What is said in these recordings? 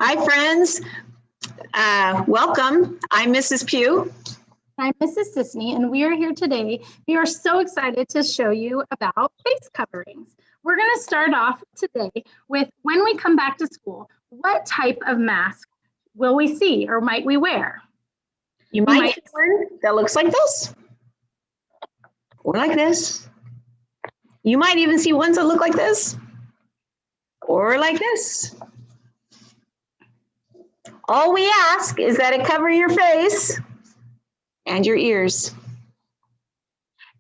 Hi, friends. Welcome. I'm Mrs. Pugh. I'm Mrs. Sisney, and we are here today. We are so excited to show you about face coverings. We're going to start off today with, when we come back to school, what type of mask will we see or might we wear? You might see one that looks like this or like this. You might even see ones that look like this or like this. All we ask is that it cover your face and your ears.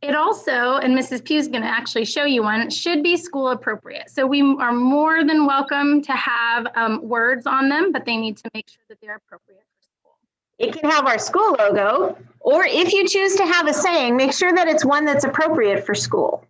It also, and Mrs. Pugh is going to actually show you one, should be school appropriate. So we are more than welcome to have words on them, but they need to make sure that they're appropriate for school. It can have our school logo, or if you choose to have a saying, make sure that it's one that's appropriate for school.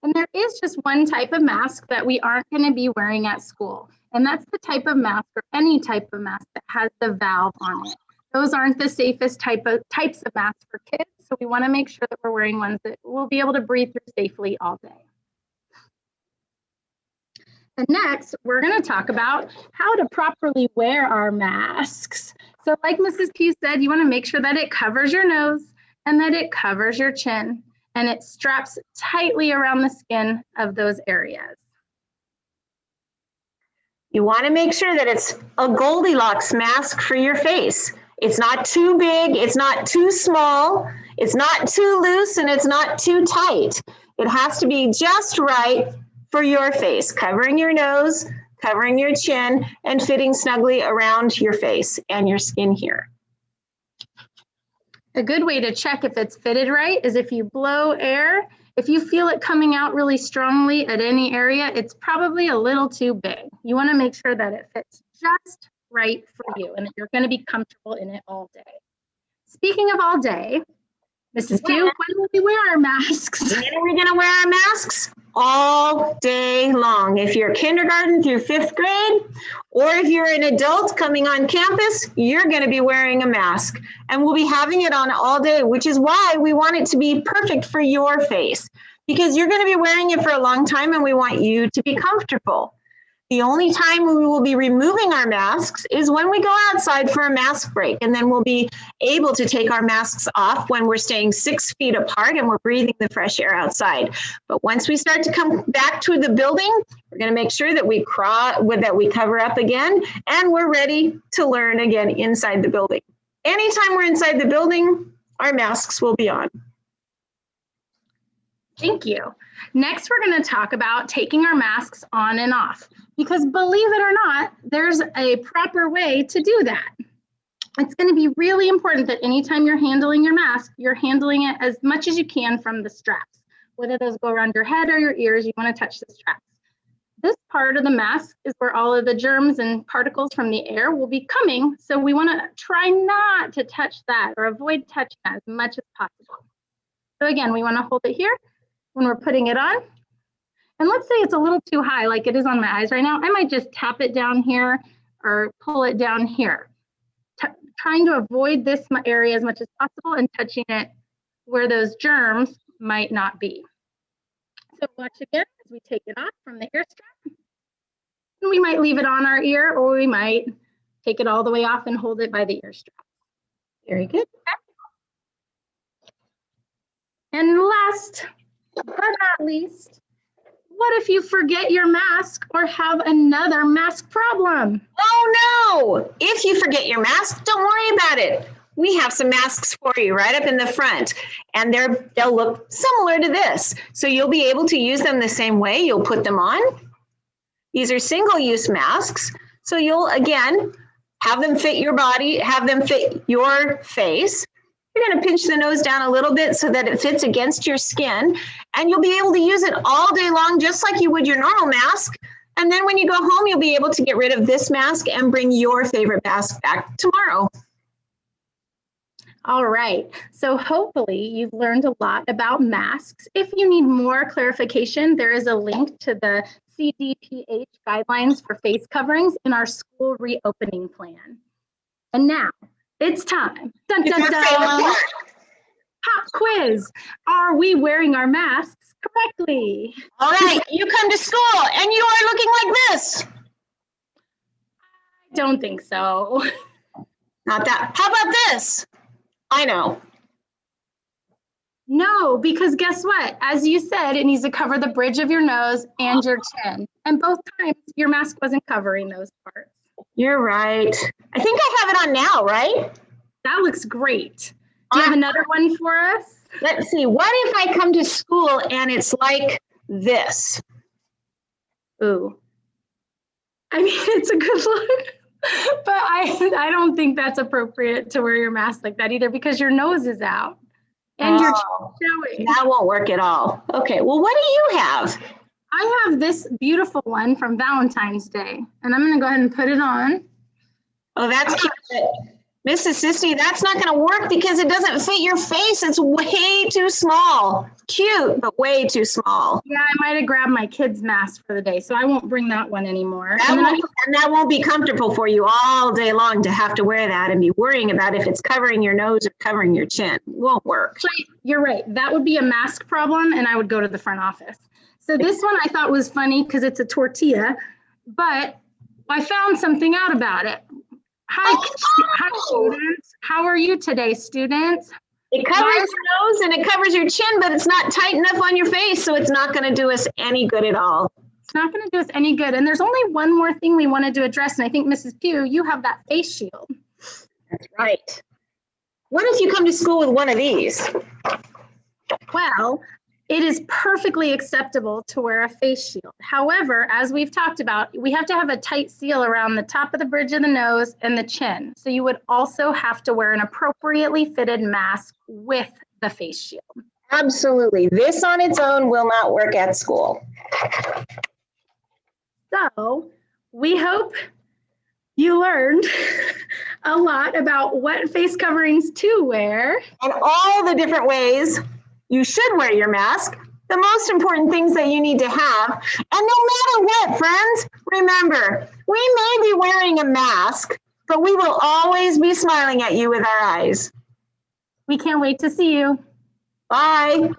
And there is just one type of mask that we aren't going to be wearing at school. And that's the type of mask, or any type of mask, that has the valve on it. Those aren't the safest types of masks for kids. So we want to make sure that we're wearing ones that we'll be able to breathe through safely all day. And next, we're going to talk about how to properly wear our masks. So like Mrs. Pugh said, you want to make sure that it covers your nose and that it covers your chin, and it straps tightly around the skin of those areas. You want to make sure that it's a Goldilocks mask for your face. It's not too big, it's not too small, it's not too loose, and it's not too tight. It has to be just right for your face, covering your nose, covering your chin, and fitting snugly around your face and your skin here. A good way to check if it's fitted right is if you blow air. If you feel it coming out really strongly at any area, it's probably a little too big. You want to make sure that it fits just right for you and that you're going to be comfortable in it all day. Speaking of all day, Mrs. Pugh, when will we wear our masks? When are we going to wear our masks? All day long. If you're kindergarten through 5th grade, or if you're an adult coming on campus, you're going to be wearing a mask. And we'll be having it on all day, which is why we want it to be perfect for your face, because you're going to be wearing it for a long time and we want you to be comfortable. The only time we will be removing our masks is when we go outside for a mask break, and then we'll be able to take our masks off when we're staying 6 feet apart and we're breathing the fresh air outside. But once we start to come back to the building, we're going to make sure that we cover up again, and we're ready to learn again inside the building. Anytime we're inside the building, our masks will be on. Thank you. Next, we're going to talk about taking our masks on and off, because believe it or not, there's a proper way to do that. It's going to be really important that anytime you're handling your mask, you're handling it as much as you can from the straps. Whether those go around your head or your ears, you want to touch the straps. This part of the mask is where all of the germs and particles from the air will be coming, so we want to try not to touch that or avoid touching that as much as possible. So again, we want to hold it here when we're putting it on. And let's say it's a little too high, like it is on my eyes right now. I might just tap it down here or pull it down here, trying to avoid this area as much as possible and touching it where those germs might not be. So watch again as we take it off from the ear strap. And we might leave it on our ear, or we might take it all the way off and hold it by the ear strap. Very good. And last but not least, what if you forget your mask or have another mask problem? Oh no! If you forget your mask, don't worry about it. We have some masks for you right up in the front, and they'll look similar to this. So you'll be able to use them the same way. You'll put them on. These are single-use masks. So you'll, again, have them fit your body, have them fit your face. You're going to pinch the nose down a little bit so that it fits against your skin, and you'll be able to use it all day long, just like you would your normal mask. And then when you go home, you'll be able to get rid of this mask and bring your favorite mask back tomorrow. All right, so hopefully you've learned a lot about masks. If you need more clarification, there is a link to the CDPH guidelines for face coverings in our school reopening plan. And now it's time. Dun, dun, dun. Pop quiz. Are we wearing our masks correctly? All right, you come to school and you are looking like this. I don't think so. Not that. How about this? I know. No, because guess what? As you said, it needs to cover the bridge of your nose and your chin. And both times your mask wasn't covering those parts. You're right. I think I have it on now, right? That looks great. Do you have another one for us? Let's see. What if I come to school and it's like this? Ooh. I mean, it's a good look. But I don't think that's appropriate to wear your mask like that either, because your nose is out and your chin showing. That won't work at all. Okay, well, what do you have? I have this beautiful one from Valentine's Day, and I'm going to go ahead and put it on. Oh, that's cute. Mrs. Sisti, that's not going to work because it doesn't fit your face. It's way too small. Cute, but way too small. Yeah, I might have grabbed my kid's mask for the day, so I won't bring that one anymore. And that won't be comfortable for you all day long to have to wear that and be worrying about if it's covering your nose or covering your chin. It won't work. You're right. That would be a mask problem, and I would go to the front office. So this one I thought was funny because it's a tortilla, but I found something out about it. Hi, students. How are you today, students? It covers your nose and it covers your chin, but it's not tight enough on your face, so it's not going to do us any good at all. It's not going to do us any good. And there's only one more thing we wanted to address, and I think, Mrs. Pugh, you have that face shield. That's right. What if you come to school with one of these? Well, it is perfectly acceptable to wear a face shield. However, as we've talked about, we have to have a tight seal around the top of the bridge of the nose and the chin. So you would also have to wear an appropriately fitted mask with the face shield. Absolutely. This on its own will not work at school. So we hope you learned a lot about what face coverings to wear. And all the different ways you should wear your mask, the most important things that you need to have. And no matter what, friends, remember, we may be wearing a mask, but we will always be smiling at you with our eyes. We can't wait to see you. Bye.